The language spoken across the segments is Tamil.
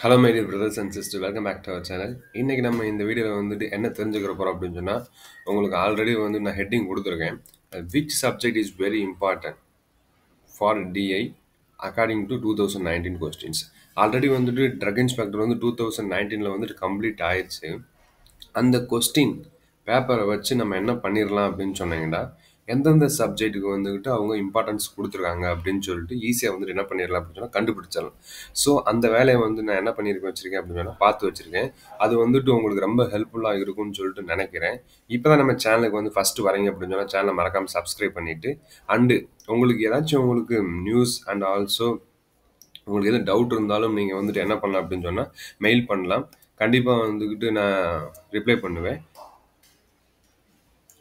Hello my dear brothers and sister, welcome back to our channel. இன்றைக்கி நம்ம இந்த வீடியோவில் வந்துட்டு என்ன தெரிஞ்சுக்கிற போகிறோம் அப்படின்னு சொன்னால், உங்களுக்கு ஆல்ரெடி வந்து நான் ஹெட்டிங் கொடுத்துருக்கேன். Which subject is very important for D I according to 2019 questions. Already வந்துட்டு ட்ரக் இன்ஸ்பெக்டர் வந்து 2019 வந்துட்டு கம்ப்ளீட் ஆயிடுச்சு. அந்த கொஸ்டின் பேப்பரை வச்சு நம்ம என்ன பண்ணிடலாம் அப்படின்னு சொன்னீங்கன்னா, எந்தெந்த சப்ஜெக்ட்டுக்கு வந்துக்கிட்டு அவங்க இம்பார்ட்டன்ஸ் கொடுத்துருக்காங்க அப்படின்னு சொல்லிட்டு ஈஸியாக வந்துட்டு என்ன பண்ணிடலாம் அப்படின்னு சொன்னால் கண்டுபிடிச்சிடலாம். ஸோ அந்த வேலையை வந்து நான் என்ன வச்சுருக்கேன் அப்படின்னு சொன்னால் பார்த்து வச்சுருக்கேன். அது வந்துட்டு உங்களுக்கு ரொம்ப ஹெல்ப்ஃபுல்லாக இருக்கும்னு சொல்லிட்டு நினைக்கிறேன். இப்போ தான் நம்ம சேனலுக்கு வந்து ஃபஸ்ட்டு வரீங்க அப்படின்னு சொன்னால் சேனலை மறக்காமல் சப்ஸ்கிரைப் பண்ணிவிட்டு, அண்டு உங்களுக்கு ஏதாச்சும் உங்களுக்கு நியூஸ் அண்ட் ஆல்சோ உங்களுக்கு எதுவும் டவுட் இருந்தாலும் நீங்கள் வந்துட்டு என்ன பண்ணலாம் அப்படின்னு சொன்னால் மெயில் பண்ணலாம். கண்டிப்பாக வந்துக்கிட்டு நான் ரிப்ளை பண்ணுவேன்.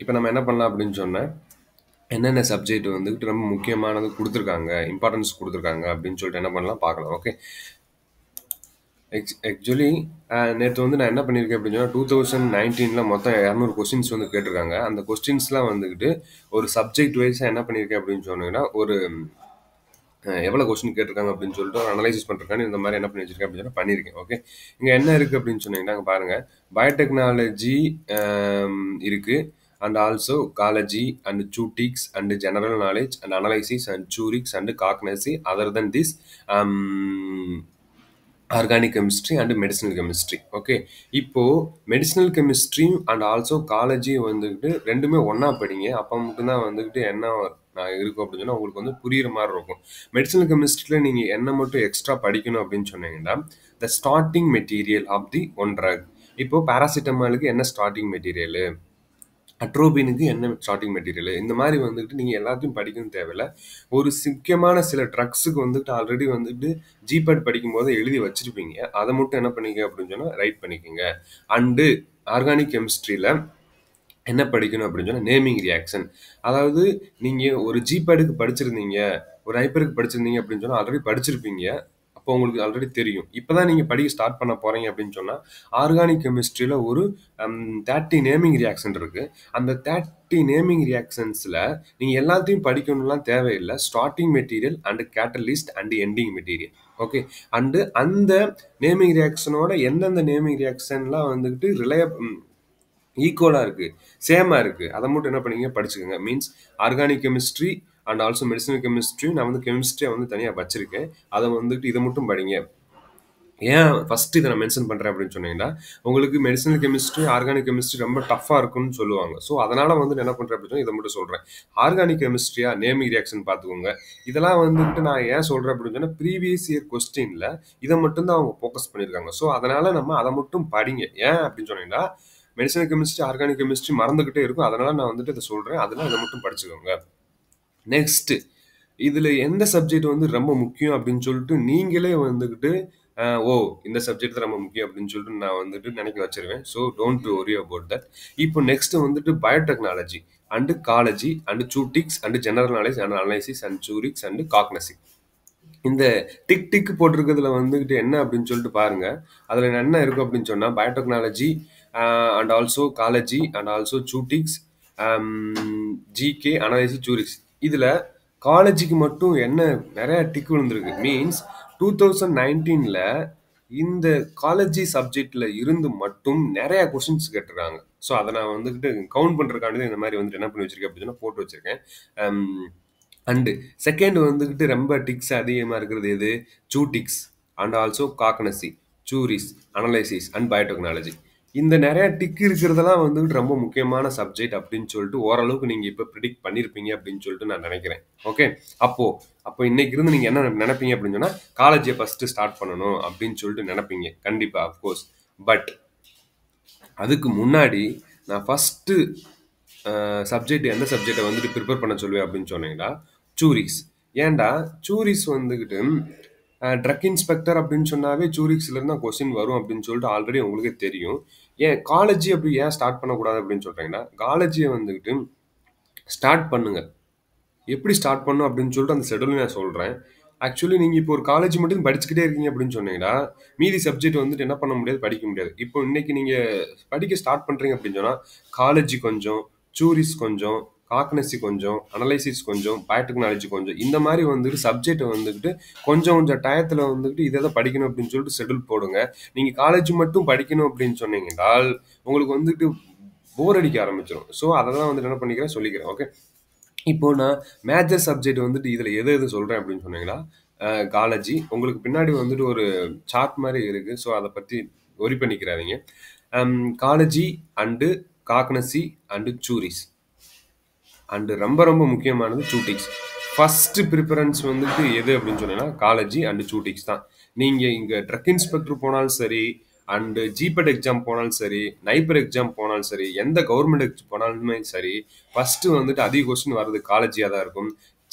இப்போ நம்ம என்ன பண்ணலாம் அப்படின்னு சொன்னால், என்னென்ன சப்ஜெக்ட் வந்துக்கிட்டு ரொம்ப முக்கியமானது கொடுத்துருக்காங்க, இம்பார்ட்டன்ஸ் கொடுத்துருக்காங்க அப்படின்னு சொல்லிட்டு என்ன பண்ணலாம் பார்க்கலாம். ஓகே, ஆக்சுவலி நேற்று வந்து நான் என்ன பண்ணியிருக்கேன் அப்படின்னு சொன்னால் 2019 மொத்தம் 200 கொஸ்டின்ஸ் வந்து கேட்டிருக்காங்க. அந்த கொஸ்டின்ஸ்லாம் வந்துக்கிட்டு ஒரு சப்ஜெக்ட் வைஸாக என்ன பண்ணியிருக்கேன் அப்படின்னு சொன்னீங்கன்னா, ஒரு எவ்வளோ கொஸ்டின் கேட்டிருக்காங்க அப்படின்னு சொல்லிட்டு ஒரு அனலைசிஸ் பண்ணுறதுக்கான இந்த மாதிரி என்ன பண்ணி வச்சிருக்கேன் அப்படின்னு சொன்னால் பண்ணியிருக்கேன். ஓகே, இங்கே என்ன இருக்குது அப்படின்னு சொன்னீங்கன்னா பாருங்கள், பயோடெக்னாலஜி இருக்குது, and also ecology and zootics and general knowledge and analysis and theories and cognition. Other than this, organic chemistry and medicinal chemistry. Okay, இப்போது மெடிசனல் கெமிஸ்ட்ரி அண்ட் ஆல்சோ காலேஜி வந்துக்கிட்டு ரெண்டுமே ஒன்றா படிங்க. அப்போ மட்டும்தான் வந்துக்கிட்டு என்ன இருக்கும் அப்படின்னு சொன்னால் உங்களுக்கு வந்து புரிகிற மாதிரி இருக்கும். மெடிசனல் கெமிஸ்ட்ரியில் நீங்கள் என்ன மட்டும் எக்ஸ்ட்ரா படிக்கணும் அப்படின்னு சொன்னீங்கன்னா, the starting material of the one drug. இப்போது பேராசிட்டமாலுக்கு என்ன ஸ்டார்டிங் மெட்டீரியலு, அட்ரோபினுக்கு என்ன ஸ்டார்டிங் மெட்டீரியல், இந்த மாதிரி வந்துட்டு நீங்கள் எல்லாத்தையும் படிக்கணும் தேவையில்லை. ஒரு முக்கியமான சில ட்ரக்ஸுக்கு வந்துட்டு ஆல்ரெடி வந்துட்டு ஜிபேட் படிக்கும்போது எழுதி வச்சுருப்பீங்க. அதை மட்டும் என்ன பண்ணிக்க அப்படின்னு சொன்னால் ரைட் பண்ணிக்கோங்க. அண்டு ஆர்கானிக் கெமிஸ்ட்ரியில் என்ன படிக்கணும் அப்படின்னு சொன்னால் நேமிங் ரியாக்ஷன். அதாவது நீங்கள் ஒரு ஜிபேடுக்கு படிச்சிருந்தீங்க, ஒரு ஹைப்பருக்கு படிச்சிருந்தீங்க அப்படின்னு சொன்னால் ஆல்ரெடி படிச்சிருப்பீங்க. அப்போ உங்களுக்கு ஆல்ரெடி தெரியும். இப்போ தான் நீங்கள் படிக்க ஸ்டார்ட் பண்ண போகிறீங்க அப்படின்னு சொன்னால் ஆர்கானிக் கெமிஸ்ட்ரியில் ஒரு 30 நேமிங் ரியாக்ஷன் இருக்குது. அந்த 30 நேமிங் ரியாக்ஷன்ஸில் நீங்கள் எல்லாத்தையும் படிக்கணும்லாம் தேவையில்லை. Starting material and catalyst and ending material. Okay, and அந்த நேமிங் ரியாக்ஷனோட எந்தெந்த நேமிங் ரியாக்ஷன்லாம் வந்துக்கிட்டு ஈக்குவலாக இருக்குது, சேமாக இருக்குது, அதை மட்டும் என்ன பண்ணிங்க படிச்சுக்கோங்க. Means organic chemistry and also medicinal chemistry, நான் வந்து கெமிஸ்ட்ரியை வந்து தனியாக வச்சுருக்கேன். அதை வந்துட்டு இதை மட்டும் படிங்க. ஏன் ஃபஸ்ட்டு இதை நான் மென்ஷன் பண்ணுறேன் அப்படின்னு சொன்னீங்கன்னா, உங்களுக்கு மெடிசனல் கெமிஸ்ட்ரி ஆர்கானிக் கெமிஸ்ட்ரி ரொம்ப டஃப்பாக இருக்குன்னு சொல்லுவாங்க. ஸோ அதனால் வந்துட்டு என்ன பண்ணுறேன் அப்படின்னு இதை மட்டும் சொல்கிறேன். ஆர்கானிக் கெமிஸ்ட்ரியா நேமிங் ரியாக்ஷன் பார்த்துக்கோங்க. இதெல்லாம் வந்துட்டு நான் ஏன் சொல்கிறேன் அப்படின்னு சொன்னால், ப்ரீவியஸ் இயர் கொஸ்டினில் இதை மட்டும்தான் அவங்க ஃபோக்கஸ் பண்ணியிருக்காங்க. ஸோ அதனால் நம்ம அதை மட்டும் படிங்க. ஏன் அப்படின்னு சொன்னீங்கன்னா, மெடிசனல் கெமிஸ்ட்ரி ஆர்கானிக் கெமிஸ்ட்ரி மறந்துக்கிட்டே இருக்கும். அதனால் நான் வந்துட்டு இதை சொல்கிறேன். அதனால் இதை மட்டும் படிச்சுக்கோங்க. நெக்ஸ்ட்டு, இதில் எந்த சப்ஜெக்ட் வந்து ரொம்ப முக்கியம் அப்படின்னு சொல்லிட்டு நீங்களே வந்துக்கிட்டு இந்த சப்ஜெக்ட் தான் ரொம்ப முக்கியம் அப்படின்னு சொல்லிட்டு நான் வந்துட்டு நினைக்க வச்சிருவேன். So don't worry about that. இப்போ நெக்ஸ்ட் வந்துட்டு பயோடெக்னாலஜி அண்டு காலேஜி அண்டு சூட்டிக்ஸ் and general knowledge and analysis and சூரிக்ஸ் அண்டு காக்னசிக். இந்த டிக் போட்டிருக்கிறதுல வந்துக்கிட்டு என்ன அப்படின்னு சொல்லிட்டு பாருங்க. அதில் என்ன இருக்கும் அப்படின்னு சொன்னால், பயோடெக்னாலஜி அண்ட் ஆல்சோ காலேஜி அண்ட் ஆல்சோ சூட்டிக்ஸ், ஜிகே, அனாலிசிஸ், சூரிக்ஸ். இதில் காலேஜுக்கு மட்டும் என்ன நிறைய டிக் விழுந்திருக்கு. மீன்ஸ் 2019 இந்த காலேஜி சப்ஜெக்டில் இருந்து மட்டும் நிறைய கொஸ்டின்ஸ் கேட்டிருக்காங்க. ஸோ அதை நான் வந்துக்கிட்டு கவுண்ட் பண்ணுறதுக்காண்டி இந்த மாதிரி வந்துட்டு என்ன பண்ணி வச்சிருக்கேன் அப்படின்னு சொன்னால் போட்டு வச்சிருக்கேன். அண்டு செகண்ட் வந்துக்கிட்டு ரொம்ப டிக்ஸ் அதிகமாக இருக்கிறது எது, சூட்டிக்ஸ் அண்ட் ஆல்சோ காக்னசி, சூரிஸ், அனலைசிஸ் அண்ட் பயோடெக்னாலஜி. இந்த நிறைய டிக் இருக்கிறதெல்லாம் வந்துட்டு ரொம்ப முக்கியமான சப்ஜெக்ட் அப்படின்னு சொல்லிட்டு ஓரளவுக்கு நீங்கள் இப்போ ப்ரிடிக்ட் பண்ணியிருப்பீங்க அப்படின்னு சொல்லிட்டு நான் நினைக்கிறேன். ஓகே, அப்போ இன்னைக்கு இருந்து நீங்கள் என்ன நினைப்பீங்க அப்படின்னு சொன்னால், காலேஜை ஃபஸ்ட்டு ஸ்டார்ட் பண்ணணும் அப்படின்னு சொல்லிட்டு நினைப்பீங்க. கண்டிப்பாக, அஃப்கோர்ஸ். பட் அதுக்கு முன்னாடி நான் ஃபஸ்ட்டு சப்ஜெக்ட் எந்த சப்ஜெக்டை வந்துட்டு ப்ரிப்பேர் பண்ண சொல்லுவேன் அப்படின்னு சொன்னீங்கன்னா, சூரிஸ். ஏன்டா சூரிஸ் வந்துக்கிட்டு ட்ரக் இன்ஸ்பெக்டர் அப்படின்னு சொன்னாவே சூரிக்ஸ்லேருந்து தான் கொஸ்டின் வரும் அப்படின்னு சொல்லிட்டு ஆல்ரெடி உங்களுக்கே தெரியும். ஏன் காலேஜி அப்படி ஏன் ஸ்டார்ட் பண்ணக்கூடாது அப்படின்னு சொல்கிறீங்கன்னா, காலேஜியை வந்துக்கிட்டு ஸ்டார்ட் பண்ணுங்கள். எப்படி ஸ்டார்ட் பண்ணணும் அப்படின்னு சொல்லிட்டு அந்த ஷெடியூல் நான் சொல்கிறேன். ஆக்சுவலி நீங்கள் இப்போ ஒரு காலேஜ் மட்டும் படிச்சுக்கிட்டே இருக்கீங்க அப்படின்னு சொன்னீங்கன்னா, மீதி சப்ஜெக்ட் வந்துட்டு என்ன பண்ண முடியாது, படிக்க முடியாது. இப்போ இன்னைக்கு நீங்கள் படிக்க ஸ்டார்ட் பண்ணுறீங்க அப்படின்னு சொன்னால், காலேஜி கொஞ்சம், சூரிஸ் கொஞ்சம், காக்னசி கொஞ்சம், அனலைசிஸ் கொஞ்சம், பயோடெக்னாலஜி கொஞ்சம். இந்த மாரி வந்துட்டு சப்ஜெக்ட்ட வந்துகிட்டு கொஞ்சம் கொஞ்சம் டயத்துல வந்துட்டு இத இத படிக்கணும் அப்படின்னு சொல்லிட்டு ஷெட்யூல் போடுங்க. நீங்க காலேஜ் மட்டும் படிக்கணும் அப்படின்னு சொன்னீங்க என்றால், உங்களுக்கு வந்துட்டு போர் அடிக்க ஆரம்பிச்சுரும். ஸோ அத தான் வந்துட்டு என்ன பண்ணிக்கிறேன் சொல்லிக்கிறேன். ஓகே. இப்போ நான் மேஜர் சப்ஜெக்ட் வந்துட்டு இதுல எது எது சொல்றேன் அப்படின்னு சொன்னீங்கன்னா, காலஜி உங்களுக்கு பின்னாடி வந்துட்டு ஒரு சார்ட் மாரி இருக்கு. ஸோ அத பத்தி வொரி பண்ணிக்கிறாதீங்க. காலஜி அண்டு காக்னசி அண்டு சூரிஸ். அண்டு ரொம்ப ரொம்ப முக்கியமானது சூட்டிக்ஸ். ஃபர்ஸ்ட் ப்ரிஃபரன்ஸ் வந்துட்டு எது அப்படின்னு சொன்னீங்கன்னா, காலேஜி அண்டு சூட்டிக்ஸ் தான். நீங்க இங்க ட்ரக் இன்ஸ்பெக்டர் போனாலும் சரி, அண்டு ஜிபெட் எக்ஸாம் போனாலும் சரி, நைப்பர் எக்ஸாம் போனாலும் சரி, எந்த கவர்மெண்ட் எக்ஸாம் போனாலுமே சரி, ஃபர்ஸ்ட் வந்துட்டு அதிக கொஸ்டின் வர்றது காலேஜியா தான் இருக்கும்.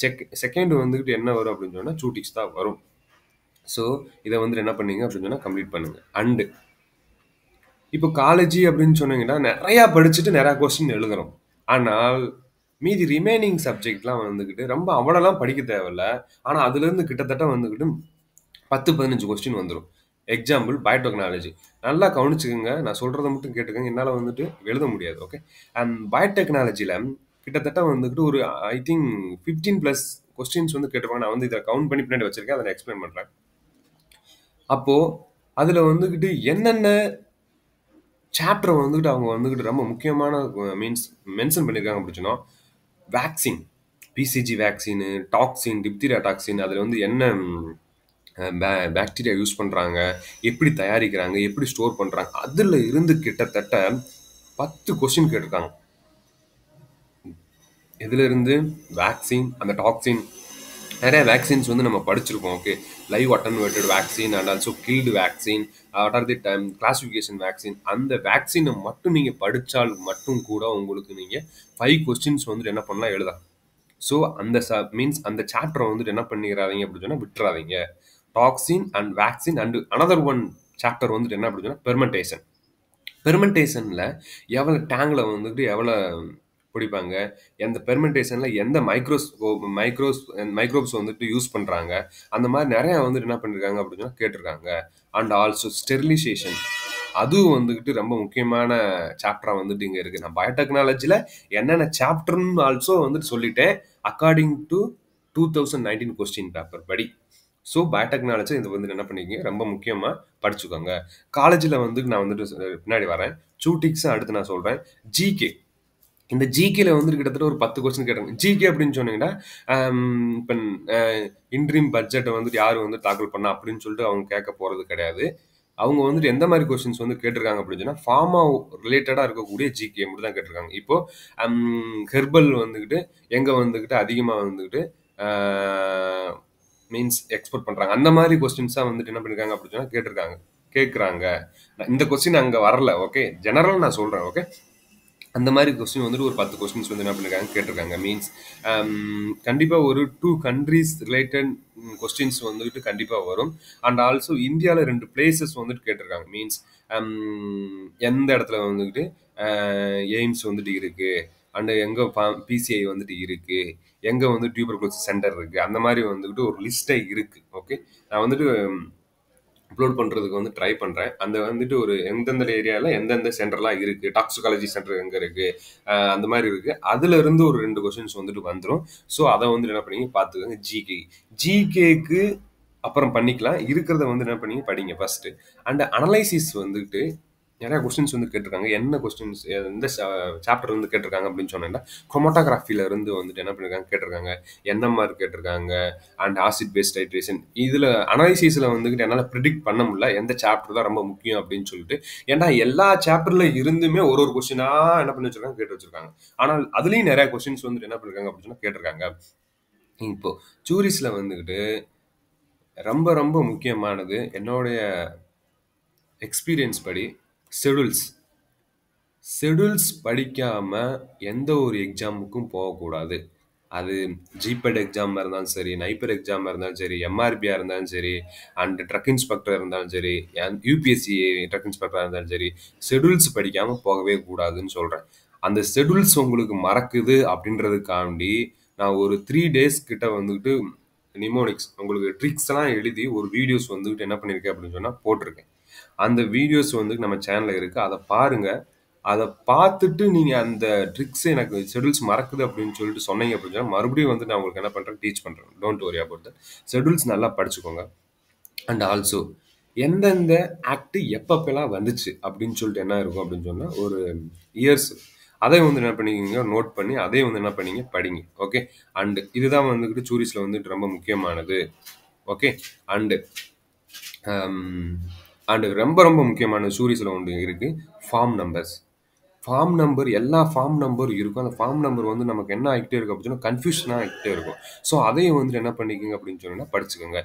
செகண்ட் வந்துட்டு என்ன வரும் அப்படின்னு சொன்னா சூட்டிக்ஸ் தான் வரும். ஸோ இதை வந்துட்டு என்ன பண்ணீங்க அப்படின்னு சொன்னா கம்ப்ளீட் பண்ணுங்க. அண்டு இப்போ காலேஜ் அப்படின்னு சொன்னீங்கன்னா நிறைய படிச்சுட்டு நிறைய கொஸ்டின் எழுதுறோம். ஆனால் மீதி ரிமைனிங் சப்ஜெக்ட்லாம் வந்துக்கிட்டு ரொம்ப அவ்வளோலாம் படிக்க தேவையில்ல. ஆனால் அதுலேருந்து கிட்டத்தட்ட வந்துக்கிட்டு 10-15 கொஸ்டின் வந்துடும். Example biotechnology. நல்லா கவனிச்சுக்கோங்க. நான் சொல்கிறத மட்டும் கேட்டுக்கோங்க. என்னால் வந்துட்டு எழுத முடியாது. ஓகே. அண்ட் பயோடெக்னாலஜியில் கிட்டத்தட்ட வந்துக்கிட்டு ஒரு ஐ திங்க் 15+ கொஸ்டின்ஸ் வந்து கேட்டுருப்பாங்க. நான் வந்து இதை கவுண்ட் பண்ணி பின்னாடி வச்சிருக்கேன். அதை நான் எக்ஸ்பிளைன் பண்ணுறேன். அப்போது அதில் வந்துக்கிட்டு என்னென்ன சாப்டர் வந்துக்கிட்டு அவங்க வந்துக்கிட்டு ரொம்ப முக்கியமான மீன்ஸ் மென்ஷன் பண்ணியிருக்காங்க அப்படின்னா, vaccine, BCG vaccine, toxin, diphtheria toxin, அதில் வந்து என்ன பாக்டீரியா யூஸ் பண்ணுறாங்க, எப்படி தயாரிக்கிறாங்க, எப்படி ஸ்டோர் பண்ணுறாங்க, அதில் இருந்து கிட்டத்தட்ட 10 கொஸ்டின் கேட்டிருக்காங்க. இதுல இருந்து வேக்சின், அந்த டாக்ஸின், நிறைய வேக்சின்ஸ் வந்து நம்ம படிச்சிருக்கோம். Okay. Live attenuated vaccine and also killed vaccine, what are the time classification vaccine. அந்த வேக்சினை மட்டும் நீங்கள் படித்தால் மட்டும் கூட உங்களுக்கு நீங்கள் 5 கொஸ்டின்ஸ் வந்துட்டு என்ன பண்ணலாம் எழுதலாம். ஸோ அந்த மீன்ஸ் அந்த சாப்டரை வந்துட்டு என்ன பண்ணிடாதீங்க அப்படின்னு சொன்னால் விட்டுறாதீங்க. Toxin and vaccine and another one chapter வந்துட்டு என்ன அப்படின்னு சொன்னால் பெர்மெண்டேஷன். பெர்மெண்டேஷனில் எவ்வளோ டேங்கில் வந்துட்டு எவ்வளோ பிடிப்பாங்க, எந்த பெர்மெண்டேஷனில் எந்த மைக்ரோப்ஸ் வந்துட்டு யூஸ் பண்ணுறாங்க, அந்த மாதிரி நிறையா வந்துட்டு என்ன பண்ணியிருக்காங்க அப்படின்னா கேட்டிருக்காங்க. அண்ட் ஆல்சோ ஸ்டெரிலைசேஷன், அதுவும் வந்துக்கிட்டு ரொம்ப முக்கியமான சாப்டராக வந்துட்டு இங்கே இருக்குது. நான் பயோடெக்னாலஜியில் என்னென்ன சாப்டர்னு ஆல்சோ வந்துட்டு சொல்லிட்டேன் அக்கார்டிங் டு 2019 கொஸ்டின் பேப்பர் படி. ஸோ பயோடெக்னாலஜி இது வந்து என்ன பண்ணிக்கங்க ரொம்ப முக்கியமாக படிச்சுக்கோங்க. காலேஜில் வந்து நான் வந்துட்டு பின்னாடி வரேன். சூட்டிக்ஸ் அடுத்து நான் சொல்கிறேன். ஜிகே, இந்த ஜிகேல வந்துட்டு கிட்டத்தட்ட ஒரு 10 கொஸ்டின் கேட்டாங்க. ஜிகே அப்படின்னு சொன்னீங்கன்னா இப்போ இன்ட்ரீம் பட்ஜெட்டை வந்துட்டு யார் வந்து தாக்கல் பண்ணா அப்படின்னு சொல்லிட்டு அவங்க கேட்க போகிறது கிடையாது. அவங்க வந்துட்டு எந்த மாதிரி கொஸ்டின்ஸ் வந்து கேட்டிருக்காங்க அப்படின்னு சொன்னால் ஃபார்மா ரிலேட்டடாக இருக்கக்கூடிய ஜிகே மட்டும் தான் கேட்டிருக்காங்க. இப்போ ஹெர்பல் வந்துக்கிட்டு எங்கே வந்துக்கிட்டு அதிகமாக வந்துக்கிட்டு மீன்ஸ் எக்ஸ்போர்ட் பண்ணுறாங்க, அந்த மாதிரி கொஸ்டின்ஸாக வந்துட்டு என்ன பண்ணியிருக்காங்க அப்படின்னு சொன்னால் கேட்குறாங்க. இந்த கொஸ்டின் அங்கே வரல. ஓகே, ஜெனரல் நான் சொல்கிறேன். ஓகே, அந்த மாதிரி கொஸ்டின் வந்துட்டு ஒரு 10 கொஸ்டின்ஸ் வந்து என்ன பண்ணிருக்காங்க கேட்டிருக்காங்க. மீன்ஸ் கண்டிப்பாக ஒரு 2 கண்ட்ரிஸ் ரிலேட்டட் கொஸ்டின்ஸ் வந்துட்டு கண்டிப்பாக வரும். அண்ட் ஆல்சோ இந்தியாவில் 2 பிளேசஸ் வந்துட்டு கேட்டிருக்காங்க. மீன்ஸ் எந்த இடத்துல வந்துக்கிட்டு எய்ம்ஸ் வந்துட்டு இருக்கு, அண்ட் எங்கே பிசிஐ வந்துட்டு இருக்கு, எங்கே வந்து டியூபர்குலோசிஸ் சென்டர் இருக்குது, அந்த மாதிரி வந்துக்கிட்டு ஒரு லிஸ்ட்டே இருக்குது. ஓகே, நான் வந்துட்டு அப்லோட் பண்ணுறதுக்கு வந்து ட்ரை பண்ணுறேன். அந்த வந்துட்டு ஒரு எந்தெந்த ஏரியாவில் எந்தெந்த சென்டர்லாம் இருக்குது, டாக்ஸிகாலஜி சென்டர் எங்கே இருக்குது, அந்த மாதிரி இருக்குது. அதிலிருந்து ஒரு 2 கொஸ்டின்ஸ் வந்துட்டு வந்துடும். ஸோ அதை வந்து என்ன பண்ணீங்க பார்த்துக்கோங்க. ஜிகேக்கு அப்புறம் பண்ணிக்கலாம். இருக்கிறத வந்து என்ன பண்ணீங்க படிங்க ஃபஸ்ட்டு. அண்ட் அனலைசிஸ் வந்துட்டு நிறையா கொஸ்டின்ஸ் வந்து கேட்டிருக்காங்க. என்ன கொஸ்டின்ஸ் எந்த சாப்டர் வந்து கேட்டிருக்காங்க அப்படின்னு சொன்னேன்னா, குரோமட்டோகிராஃபில இருந்து வந்துட்டு என்ன பண்ணியிருக்காங்க கேட்டிருக்காங்க, என்எம்ஆர் கேட்டிருக்காங்க, அண்ட் ஆசிட் பேஸ் டைட்ரேஷன். இதில் அனாலிசிஸில் வந்துட்டு என்னால் ப்ரிடிக்ட் பண்ண முடியல எந்த சாப்டர் தான் ரொம்ப முக்கியம் அப்படின்னு சொல்லிட்டு. ஏன்னா எல்லா சாப்டர்ல இருந்துமே ஒரு ஒரு கொஸ்டினாக என்ன பண்ணி வச்சிருக்காங்க கேட்டு வச்சிருக்காங்க. ஆனால் அதுலேயும் நிறையா கொஸ்டின்ஸ் வந்துட்டு என்ன பண்ணிருக்காங்க அப்படின்னு சொன்னால் கேட்டிருக்காங்க. இப்போ சூரிஸில் வந்துக்கிட்டு ரொம்ப ரொம்ப முக்கியமானது என்னுடைய எக்ஸ்பீரியன்ஸ் படி ஷெடியூல்ஸ் படிக்காமல் எந்த ஒரு எக்ஸாமுக்கும் போகக்கூடாது. அது ஜிபெட் எக்ஸாமாக இருந்தாலும் சரி, நைப்பர் எக்ஸாமாக இருந்தாலும் சரி, எம்ஆர்பியாக இருந்தாலும் சரி, அண்ட் ட்ரக் இன்ஸ்பெக்டர் இருந்தாலும் சரி, யூபிஎஸ்சி ட்ரக் இன்ஸ்பெக்டராக இருந்தாலும் சரி, ஷெடியூல்ஸ் படிக்காமல் போகவே கூடாதுன்னு சொல்கிறேன். அந்த ஷெடியூல்ஸ் உங்களுக்கு மறக்குது அப்படின்றதுக்காண்டி நான் ஒரு 3 டேஸ் கிட்ட வந்துக்கிட்டு நிமோனிக்ஸ் உங்களுக்கு ட்ரிக்ஸ்லாம் எழுதி ஒரு வீடியோஸ் வந்துக்கிட்டு என்ன பண்ணியிருக்கேன் அப்படின்னு சொன்னால் போட்டிருக்கேன். அந்த வீடியோஸ் வந்து நம்ம சேனலில் இருக்குது. அதை பாருங்கள். அத பார்த்துட்டு நீங்க அந்த ட்ரிக்ஸ் எனக்கு ஷெட்யூல்ஸ் மறக்குது அப்படின்னு சொல்லிட்டு சொன்னீங்க அப்படின்னா, மறுபடியும் வந்து நான் உங்களுக்கு என்ன பண்றேன், டீச் பண்றேன். Don't worry about that. Schedules நல்லா படிச்சுக்கோங்க. அண்ட் ஆல்சோ எந்தெந்த ஆக்ட் எப்பப்பலாம் வந்துச்சு அப்படின்னு சொல்லிட்டு என்ன இருக்கும் அப்படின்னு சொன்னா, ஒரு இயர்ஸ் அதை வந்து என்ன பண்ணிக்கங்க, நோட் பண்ணி அதை வந்து என்ன பண்ணீங்க, படிங்க. ஓகே. அண்ட் இதுதான் வந்துகிட்டு சூரிஸ்ல வந்துட்டு ரொம்ப முக்கியமானது. ஓகே. அண்ட் அண்ட் ரொம்ப ரொம்ப முக்கியமான சூரிஸ்ல ஒன்று இருக்கு. Form numbers. ஃபார்ம் நம்பர் எல்லா ஃபார்ம் நம்பர் இருக்கும். அந்த ஃபார்ம் நம்பர் வந்து நமக்கு என்ன ஆகிட்டே இருக்கும் அப்படின்னு சொன்னா, கன்ஃப்யூஷனா ஆகிட்டே இருக்கும். ஸோ அதையும் வந்துட்டு என்ன பண்ணிக்கங்க அப்படின்னு சொன்னீங்கன்னா படிச்சுக்கோங்க.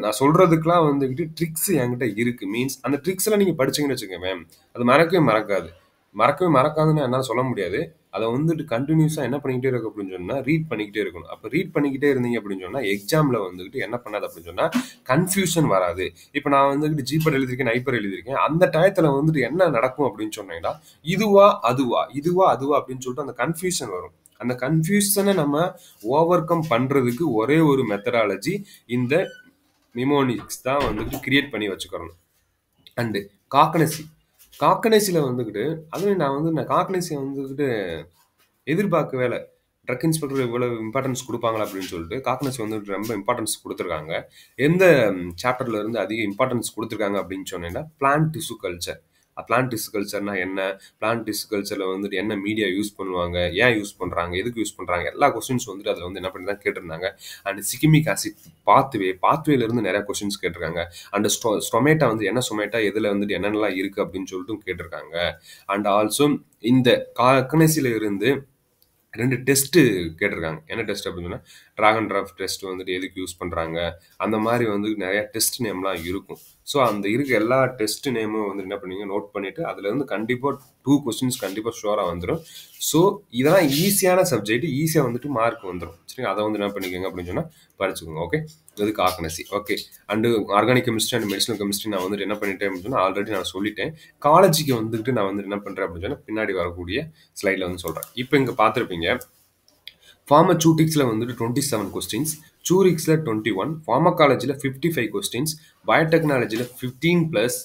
நான் சொல்றதுக்கெல்லாம் வந்துகிட்டு ட்ரிக்ஸ் என்கிட்ட இருக்கு. மீன்ஸ் அந்த ட்ரிக்ஸ்லாம் நீங்க படிச்சீங்கன்னு வச்சுக்கோங்களேன், அது மறக்கவே மறக்காது. மறக்கவே மறக்காதுன்னு என்னால சொல்ல முடியாது. அத வந்துட்டு கன்டினியூஸா என்ன பண்ணிக்கிட்டே இருக்கும் அப்படின்னு சொன்னா, ரீட் பண்ணிக்கிட்டே இருக்கணும். அப்ப ரீட் பண்ணிக்கிட்டே இருந்தீங்க அப்படின்னு சொன்னா, எக்ஸாம்ல வந்துகிட்டு என்ன பண்ணாது அப்படின்னு சொன்னா, கன்ஃப்யூஷன் வராது. இப்ப நான் வந்துகிட்டு ஜீப்பர் எழுதியிருக்கேன், நைப்பர் எழுதியிருக்கேன். அந்த டயத்துல வந்துட்டு என்ன நடக்கும் அப்படின்னு சொன்னீங்கன்னா, இதுவா? அதுவா? இதுவா? அதுவா? அப்படின்னு சொல்லிட்டு அந்த கன்ஃப்யூஷன் வரும். அந்த கன்ஃப்யூஷன நம்ம ஓவர் கம் பண்றதுக்கு ஒரே ஒரு மெத்தடாலஜி இந்த நிமோனிக்ஸ் தான் வந்துட்டு கிரியேட் பண்ணி வச்சுக்கிறணும். அண்டு காக்கனசி. காக்கனசில வந்துகிட்டு அதுவும் நான் காக்கனசிய வந்துகிட்டு எதிர்பார்க்கவே இல்ல. ட்ரக் இன்ஸ்பெக்டர் இவ்வளவு இம்பார்ட்டன்ஸ் குடுப்பாங்களா அப்படின்னு சொல்லிட்டு, காக்னஸ் வந்துட்டு ரொம்ப இம்பார்ட்டன்ஸ் குடுத்துருக்காங்க. எந்த சாப்டர்ல இருந்து அதிக இம்பார்ட்டன்ஸ் குடுத்துருக்காங்க அப்படின்னு சொன்னீங்கன்னா, plant tissue culture. Plant tissue கல்ச்சர்னா என்ன? பிளான்ட் டிஷ்யூ கல்ச்சர்ல வந்துட்டு என்ன மீடியா யூஸ் பண்ணுவாங்க? ஏன் யூஸ் பண்றாங்க? எதுக்கு யூஸ் பண்றாங்க? எல்லா கொஸ்டின்ஸ் வந்துட்டு அதுல வந்து என்ன பண்ணி தான் கேட்டிருந்தாங்க. அண்ட் சிக்கிமிக் ஆசிட் பாத்வேல இருந்து நிறைய கொஸ்டின்ஸ் கேட்டிருக்காங்க. அண்ட் ஸ்டொமேட்டா வந்து என்ன ஸ்டொமேட்டா? எதுல வந்துட்டு என்னென்னலாம் இருக்கு அப்படின்னு சொல்லிட்டும் கேட்டிருக்காங்க. அண்ட் ஆல்சோ இந்த காக்கனசில இருந்து 2 டெஸ்ட்டு கேட்டிருக்காங்க. என்ன டெஸ்ட் அப்படின்னு சொன்னா, டிராகன் டிராஃப்ட் டெஸ்ட் வந்துட்டு எதுக்கு யூஸ் பண்றாங்க? அந்த மாரி வந்து நெறைய டெஸ்ட் நேம்லாம் இருக்கும். ஸோ, அந்த இருக்க எல்லா டெஸ்ட் நேமும் வந்து என்ன பண்ணீங்க, நோட் பண்ணிட்டு, அதுலருந்து கண்டிப்பா 2 கொஸ்டின்ஸ் கண்டிப்பா ஷூரா வந்துரும். ஸோ, இதெல்லாம் ஈஸியான சப்ஜெக்ட். ஈஸியா வந்துட்டு மார்க் வந்துரும். சரிங்களா? அத வந்து என்ன பண்ணிக்கங்க அப்படின்னு சொன்னா, படிச்சுக்கோங்க. ஓகே. இது காக்னசி. Okay. And organic chemistry and medicinal chemistry நான் வந்துட்டு என்ன பண்ணிட்டேன் அப்படின்னு சொன்னா, ஆல்ரெடி நான் சொல்லிட்டேன். காலேஜுக்கு வந்துட்டு நான் வந்து என்ன பண்றேன் அப்படின்னு சொன்னா, பின்னாடி வரக்கூடிய ஸ்லைட்ல வந்து சொல்றேன். இப்ப இங்க பார்த்திருப்பீங்க. ஃபார்மசூட்டிக்ஸ்ல வந்துட்டு 27 கொஸ்டின்ஸ், சூரிக்ஸ்ல 21, ஃபார்மகாலஜில 55 கொஸ்டின்ஸ், பயோடெக்னாலஜில 15 பிளஸ்,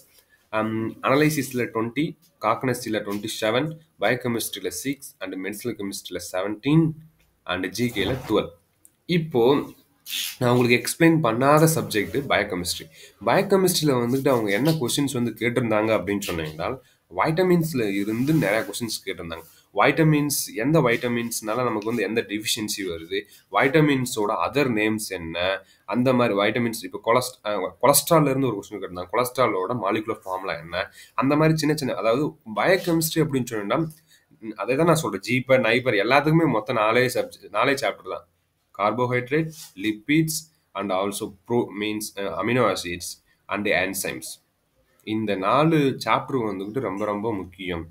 அனலைசிஸ்ல 20, காக்னசில 27, பயோகெமிஸ்ட்ரியில 6 அண்ட் மெடிசினல் கெமிஸ்ட்ரியில 17 அண்ட் ஜிகேல 12. இப்போ நான் உங்களுக்கு எக்ஸ்பிளைன் பண்ணாத சப்ஜெக்ட் பயோகெமிஸ்ட்ரி. பயோகெமிஸ்ட்ரியில வந்துட்டு அவங்க என்ன கொஸ்டின்ஸ் வந்து கேட்டிருந்தாங்க அப்படின்னு சொன்னீங்கன்னா, வைட்டமின்ஸ்ல இருந்து நிறைய கொஸ்டின்ஸ் கேட்டிருந்தாங்க. வைட்டமின்ஸ் எந்த வைட்டமின்ஸ்னால நமக்கு வந்து எந்த டெஃபிஷியன்சி வருது, வைட்டமின்ஸோட அதர் நேம்ஸ் என்ன, அந்த மாதிரி வைட்டமின்ஸ் இப்போ கொலஸ்ட்ரால்ல இருந்து ஒரு கொஸ்டின் கேட்டிருந்தாங்க. கொலஸ்ட்ராலோட மாலிகுலர் ஃபார்முலா என்ன, அந்த மாதிரி சின்ன சின்ன அதாவது பயோகெமிஸ்ட்ரி அப்படின்னு சொன்னா அதை தான் நான் சொல்றேன். ஜீப்பர் நைப்பர் எல்லாத்துக்குமே மொத்தம் 4 சாப்டர் தான். carbohydrate, lipids, and also means amino acids and enzymes. இந்த 4 சாப்டர் வந்துகிட்டு ரொம்ப ரொம்ப முக்கியம்.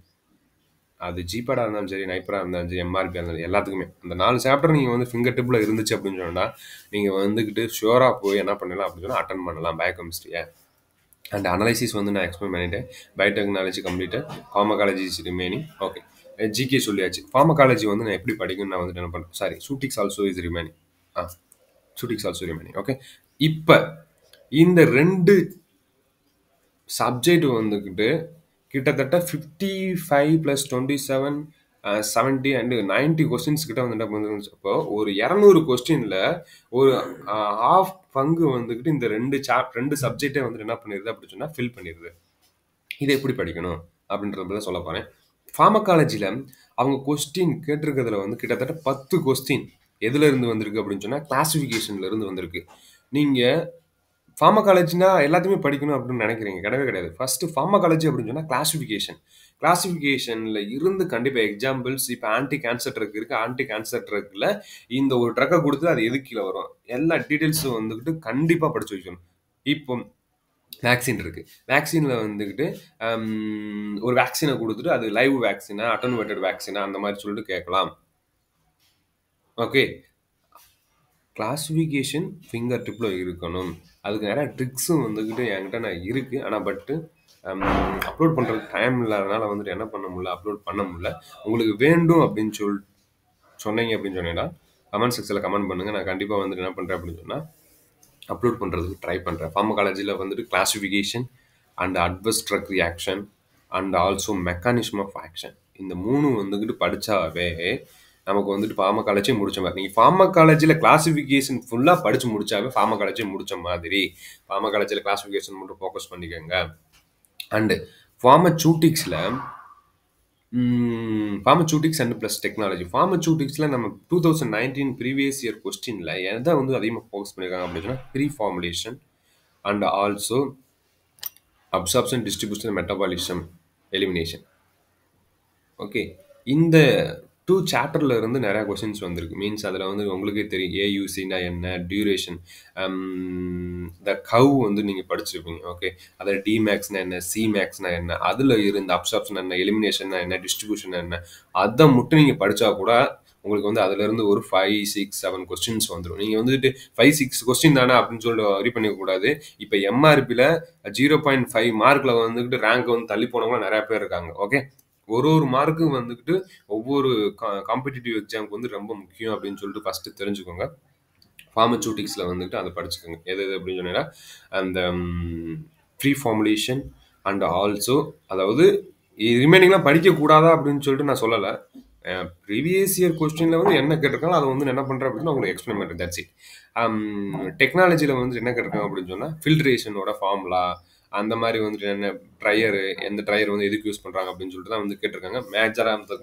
அது ஜிபேடா இருந்தாலும் சரி, நைப்பரா இருந்தாலும் சரி, எம்ஆர்பியா இருந்தாலும் எல்லாத்துக்குமே. அந்த 4 சாப்டர் நீங்க வந்து ஃபிங்கர் டிப்ல இருந்துச்சு அப்படின்னு சொன்னா, நீங்க வந்துகிட்டு ஷுவரா போய் என்ன பண்ணலாம் அப்படின்னு சொன்னா அட்டன் பண்ணலாம் பயோகெமிஸ்ட்ரிய. அண்ட் அனலைசிஸ் வந்து நான் எக்ஸ்பிளைன் பண்ணிட்டேன். Biotechnology completed, pharmacology is remaining. Okay. GK சொல்லியாச்சு. ஃபார்மகாலஜி வந்து நான் எப்படி படிக்கணும்னு நான் வந்துட்டு என்ன பண்றேன். சாரி, சூட்டிக்ஸ் ஆல்சோ இஸ் ரிமைனிங். சூட்டிக்ஸ் ஆல்சோ ரிமைனிங். ஓகே. இப்ப இந்த 2 சப்ஜெக்ட் வந்துகிட்டு கிட்டத்தட்ட 55 பிளஸ் 27 70 அண்ட் 90 கொஸ்டின்ஸ் கிட்ட வந்துட்டு அப்போ ஒரு 200 கொஸ்டின்ல ஒரு ஹாஃப் பங்கு வந்துகிட்டு இந்த 2 சப்ஜெக்டே வந்துட்டு என்ன பண்ணிருது அப்படின்னு சொன்னா ஃபில் பண்ணிருது. இதை எப்படி படிக்கணும் அப்படின்றத சொல்ல போறேன். ஃபார்மகாலஜில அவங்க கொஸ்டின் கேட்டிருக்கிறதுல வந்து கிட்டத்தட்ட 10 கொஸ்டின் எதுல இருந்து வந்திருக்கு அப்படின்னு சொன்னா கிளாசிபிகேஷன்ல இருந்து வந்திருக்கு. நீங்க ஃபார்மகாலஜினா எல்லாத்தையுமே படிக்கணும் அப்படின்னு நினைக்கிறீங்க. கிடையவே கிடையாது. ஃபர்ஸ்ட் ஃபார்மகாலஜி அப்படின்னு சொன்னா கிளாசிபிகேஷன். கிளாசிபிகேஷன்ல இருந்து கண்டிப்பா எக்ஸாம்பிள்ஸ் இப்ப ஆன்டி கேன்சர் ட்ரக் இருக்கு. ஆன்டி கேன்சர் ட்ரக்ல இந்த ஒரு ட்ரக்கை கொடுத்து அது எது கீழே வரும் எல்லா டீடைல்ஸும் வந்துகிட்டு கண்டிப்பா படிச்சு வைக்கணும். இப்போ வேக்சின் இருக்கு. வேக்சின்ல வந்துகிட்டு ஒரு வேக்சினை கொடுத்துட்டு அது லைவ் வேக்சினா, அட்டனுவேட்டட் வேக்சினா அந்த மாதிரி சொல்லிட்டு கேட்கலாம். ஓகே. கிளாசிஃபிகேஷன் ஃபிங்கர் டிப்ல இருக்கணும். அதுக்கு நிறைய ட்ரிக்ஸும் வந்துகிட்டு என்கிட்ட நான் இருக்கு. ஆனால் அப்லோட் பண்ணுறதுக்கு டைம் இல்லாதனால வந்துட்டு என்ன பண்ண முடியல, அப்லோட் பண்ண முடியல. உங்களுக்கு வேண்டும் அப்படின்னு சொன்னீங்க அப்படின்னு சொன்னீங்கன்னா கமெண்ட் செக்ஷனில் கமெண்ட் பண்ணுங்கள். நான் கண்டிப்பாக வந்துட்டு என்ன பண்ணுறேன் அப்படின்னு சொன்னால் அப்லோட் பண்ணுறதுக்கு ட்ரை பண்ணுறேன். ஃபார்மகாலஜியில் வந்துட்டு classification and adverse drug reaction and also mechanism of action. இந்த 3 வந்துகிட்டு படிச்சாவே நமக்கு வந்துட்டு ஃபார்மகாலஜி முடிச்ச மாதிரி. நீங்க ஃபார்மகாலஜில கிளாசிஃபிகேஷன் ஃபுல்லா படிச்சு முடிச்சாவே ஃபார்மகாலஜி முடிச்ச மாதிரி. ஃபார்மகாலஜில கிளாசிஃபிகேஷன் மட்டும் ஃபோக்கஸ் பண்ணிக்கோங்க. அண்ட் ஃபார்மசூட்டிக்ஸ்ல ஃபார்மசூட்டிக்ஸ் அண்ட் ப்ளஸ் டெக்னாலஜி. ஃபார்மசூட்டிக்ஸ்ல நம்ம 2019 ப்ரீவியஸ் இயர் கொஸ்டின்ல எதை வந்து அதிகமாக ஃபோக்கஸ் பண்ணியிருக்காங்க அப்படின்னு சொன்னா preformulation and also absorption, distribution, metabolism, elimination. Okay, இந்த 2 சாப்டர்ல இருந்து நிறைய கொஸ்டின்ஸ் வந்திருக்கு. மீன்ஸ் அதில் வந்து உங்களுக்கே தெரியும் ஏயூசினா என்ன, டியூரேஷன், த கவ் வந்து நீங்கள் படிச்சிருப்பீங்க. ஓகே, அதில் டிமேக்ஸ்னா என்ன, சிமேக்ஸ்னா என்ன, அதில் இருந்த அப்சார்ப்ஷன் என்ன, எலிமினேஷன் என்ன, டிஸ்ட்ரிபியூஷன் என்ன, அதை மட்டும் நீங்கள் படித்தா கூட உங்களுக்கு வந்து அதுலேருந்து ஒரு 5, 6, 7 கொஸ்டின்ஸ் வந்துடும். நீங்கள் வந்துட்டு 5, 6 கொஸ்டின் தானே அப்படின்னு சொல்லிட்டு வரி பண்ணிக்கக்கூடாது. இப்போ எம்ஆர்பியில் 0.5 மார்க்கில் வந்துக்கிட்டு ரேங்க் வந்து தள்ளி போனவங்களும் நிறையா பேர் இருக்காங்க. ஓகே, ஒரு மார்க்கும் வந்துக்கிட்டு ஒவ்வொரு காம்படிட்டிவ் எக்ஸாமுக்கு வந்து ரொம்ப முக்கியம் அப்படின்னு சொல்லிட்டு ஃபஸ்ட்டு தெரிஞ்சுக்கோங்க. ஃபார்மசூட்டிக்ஸில் வந்துட்டு அதை படிச்சுக்கோங்க. எது அப்படின்னு சொன்னீங்கன்னா அந்த ப்ரீ ஃபார்முலேஷன் அண்ட் ஆல்சோ, அதாவது ரிமைனிங்லாம் படிக்கக்கூடாதா அப்படின்னு சொல்லிட்டு நான் சொல்லலை. ப்ரீவியஸ் இயர் கொஸ்டினில் வந்து என்ன கேட்டிருக்காங்க அதை வந்து என்ன பண்ணுறேன் அப்படின்னு உங்களுக்கு எக்ஸ்பிளைன் பண்ணுறேன். That's it. டெக்னாலஜியில் வந்து என்ன கேட்டிருக்காங்க அப்படின்னு சொன்னால் ஃபில்ட்ரேஷனோட ஃபார்முலா, அந்த மாதிரி வந்துட்டு என்ன ட்ரையரு, எந்த ட்ரையர் வந்து எதுக்கு யூஸ் பண்ணுறாங்க அப்படின்னு சொல்லிட்டு தான் வந்து கேட்டிருக்காங்க. மேஜராக அந்த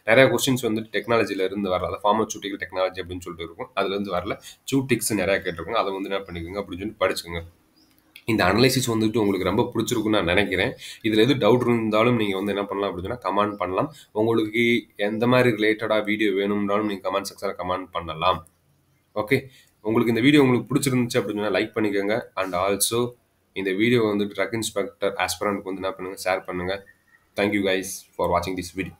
நிறைய கொஸ்டின்ஸ் வந்து டெக்னாலஜில இருந்து வரல. அதை ஃபார்மசூட்டிக்கல் டெக்னாலஜி அப்படின்னு சொல்லிட்டு இருக்கும், அதுலேருந்து வரல. சூட்டிக்ஸ் நிறையா கேட்டிருக்காங்க, அதை வந்து என்ன பண்ணிக்கோங்க அப்படின்னு சொல்லி படிச்சுக்கோங்க. இந்த அனலைசிஸ் வந்துட்டு உங்களுக்கு ரொம்ப பிடிச்சிருக்குன்னு நான் நினைக்கிறேன். இதில் எது டவுட் இருந்தாலும் நீங்கள் வந்து என்ன பண்ணலாம் அப்படின்னு சொன்னால் கமெண்ட் பண்ணலாம். உங்களுக்கு எந்த மாதிரி ரிலேட்டடாக வீடியோ வேணும்னாலும் நீங்கள் கமெண்ட் செக்ஷனில் கமெண்ட் பண்ணலாம். ஓகே, உங்களுக்கு இந்த வீடியோ உங்களுக்கு பிடிச்சிருந்துச்சு அப்படின்னு சொன்னால் லைக் பண்ணிக்கோங்க. அண்ட் ஆல்சோ இந்த வீடியோ வந்துட்டு ட்ரக் இன்ஸ்பெக்டர் ஆஸ்பிரண்ட்க்கு வந்து என்ன பண்ணுங்கள், ஷேர் பண்ணுங்கள். தேங்க்யூ கைஸ் ஃபார் வாட்சிங் திஸ் வீடியோ.